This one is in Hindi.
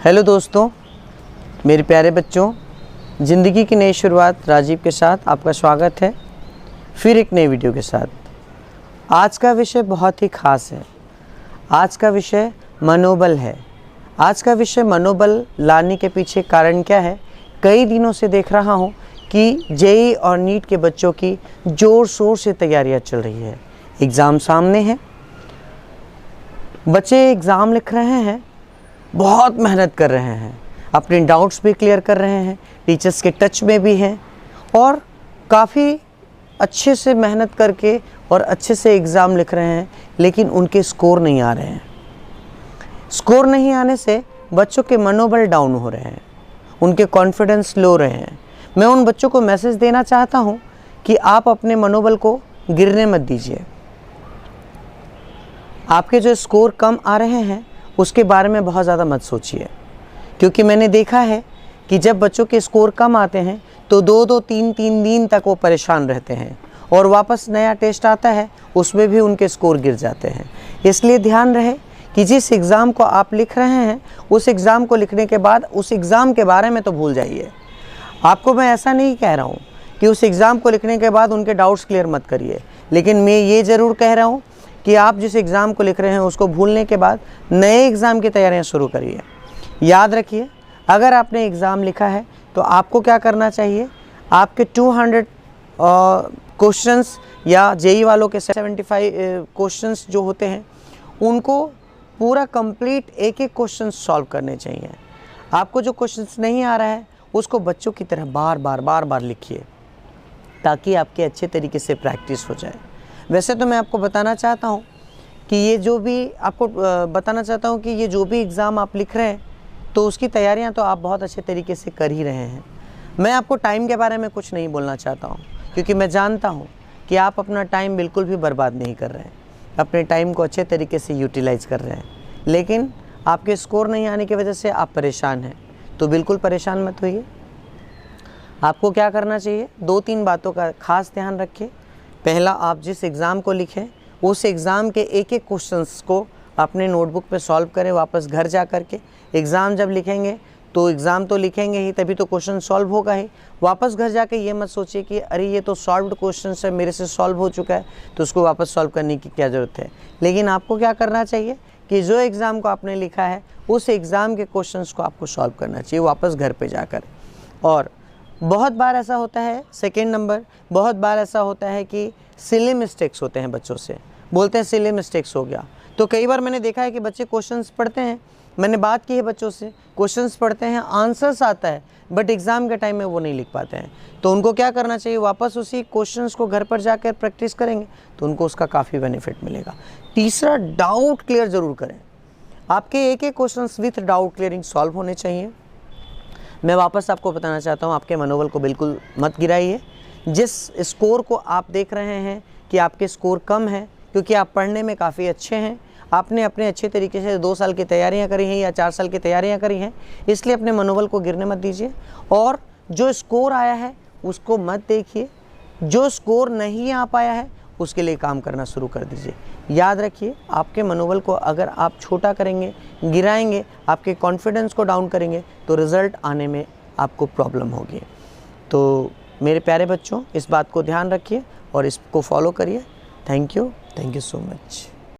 हेलो दोस्तों, मेरे प्यारे बच्चों, ज़िंदगी की नई शुरुआत राजीव के साथ आपका स्वागत है फिर एक नई वीडियो के साथ। आज का विषय बहुत ही ख़ास है। आज का विषय मनोबल है। आज का विषय मनोबल लाने के पीछे कारण क्या है? कई दिनों से देख रहा हूँ कि जेईई और नीट के बच्चों की ज़ोर शोर से तैयारियाँ चल रही है। एग्ज़ाम सामने है, बच्चे एग्ज़ाम लिख रहे हैं, बहुत मेहनत कर रहे हैं, अपने डाउट्स भी क्लियर कर रहे हैं, टीचर्स के टच में भी हैं और काफ़ी अच्छे से मेहनत करके और अच्छे से एग्ज़ाम लिख रहे हैं, लेकिन उनके स्कोर नहीं आ रहे हैं। स्कोर नहीं आने से बच्चों के मनोबल डाउन हो रहे हैं, उनके कॉन्फिडेंस लो रहे हैं। मैं उन बच्चों को मैसेज देना चाहता हूं कि आप अपने मनोबल को गिरने मत दीजिए। आपके जो स्कोर कम आ रहे हैं उसके बारे में बहुत ज़्यादा मत सोचिए, क्योंकि मैंने देखा है कि जब बच्चों के स्कोर कम आते हैं तो 2-2, 3-3 दिन तक वो परेशान रहते हैं और वापस नया टेस्ट आता है, उसमें भी उनके स्कोर गिर जाते हैं। इसलिए ध्यान रहे कि जिस एग्ज़ाम को आप लिख रहे हैं उस एग्ज़ाम को लिखने के बाद उस एग्ज़ाम के बारे में तो भूल जाइए। आपको मैं ऐसा नहीं कह रहा हूँ कि उस एग्ज़ाम को लिखने के बाद उनके डाउट्स क्लियर मत करिए, लेकिन मैं ये ज़रूर कह रहा हूँ कि आप जिस एग्ज़ाम को लिख रहे हैं उसको भूलने के बाद नए एग्ज़ाम की तैयारियां शुरू करिए। याद रखिए, अगर आपने एग्ज़ाम लिखा है तो आपको क्या करना चाहिए? आपके 200 क्वेश्चंस या जेईई वालों के 75 क्वेश्चंस जो होते हैं उनको पूरा कंप्लीट एक एक क्वेश्चन सॉल्व करने चाहिए। आपको जो क्वेश्चंस नहीं आ रहा है उसको बच्चों की तरह बार बार लिखिए, ताकि आपके अच्छे तरीके से प्रैक्टिस हो जाए। वैसे तो मैं आपको बताना चाहता हूँ कि ये जो भी एग्ज़ाम आप लिख रहे हैं तो उसकी तैयारियाँ तो आप बहुत अच्छे तरीके से कर ही रहे हैं। मैं आपको टाइम के बारे में कुछ नहीं बोलना चाहता हूँ, क्योंकि मैं जानता हूँ कि आप अपना टाइम बिल्कुल भी बर्बाद नहीं कर रहे हैं, अपने टाइम को अच्छे तरीके से यूटिलाइज़ कर रहे हैं। लेकिन आपके स्कोर नहीं आने की वजह से आप परेशान हैं, तो बिल्कुल परेशान मत होइए। आपको क्या करना चाहिए? 2-3 बातों का खास ध्यान रखिए। पहला, आप जिस एग्ज़ाम को लिखें उस एग्ज़ाम के एक एक क्वेश्चंस को अपने नोटबुक पे सॉल्व करें। वापस घर जा कर के एग्ज़ाम जब लिखेंगे तो एग्ज़ाम तो लिखेंगे ही, तभी तो क्वेश्चन सॉल्व होगा ही। वापस घर जाके ये मत सोचिए कि अरे ये तो सॉल्व्ड क्वेश्चन है, मेरे से सॉल्व हो चुका है तो उसको वापस सॉल्व करने की क्या ज़रूरत है। लेकिन आपको क्या करना चाहिए कि जो एग्ज़ाम को आपने लिखा है उस एग्ज़ाम के क्वेश्चन को आपको सॉल्व करना चाहिए वापस घर पर जाकर। और बहुत बार ऐसा होता है, सेकेंड नंबर, बहुत बार ऐसा होता है कि सिली मिस्टेक्स होते हैं बच्चों से, बोलते हैं सिली मिस्टेक्स हो गया। तो कई बार मैंने देखा है कि बच्चे क्वेश्चंस पढ़ते हैं, मैंने बात की है बच्चों से, क्वेश्चंस पढ़ते हैं, आंसर्स आता है, बट एग्ज़ाम के टाइम में वो नहीं लिख पाते हैं। तो उनको क्या करना चाहिए? वापस उसी क्वेश्चंस को घर पर जाकर प्रैक्टिस करेंगे तो उनको उसका काफ़ी बेनिफिट मिलेगा। तीसरा, डाउट क्लियर ज़रूर करें। आपके एक एक questions with doubt clearing solve होने चाहिए। मैं वापस आपको बताना चाहता हूँ, आपके मनोबल को बिल्कुल मत गिराइए। जिस स्कोर को आप देख रहे हैं कि आपके स्कोर कम है, क्योंकि आप पढ़ने में काफ़ी अच्छे हैं, आपने अपने अच्छे तरीके से 2 साल की तैयारियां करी हैं या 4 साल की तैयारियां करी हैं, इसलिए अपने मनोबल को गिरने मत दीजिए। और जो स्कोर आया है उसको मत देखिए, जो स्कोर नहीं आ पाया है उसके लिए काम करना शुरू कर दीजिए। याद रखिए, आपके मनोबल को अगर आप छोटा करेंगे, गिराएंगे, आपके कॉन्फिडेंस को डाउन करेंगे तो रिज़ल्ट आने में आपको प्रॉब्लम होगी। तो मेरे प्यारे बच्चों, इस बात को ध्यान रखिए और इसको फॉलो करिए। Thank you so much.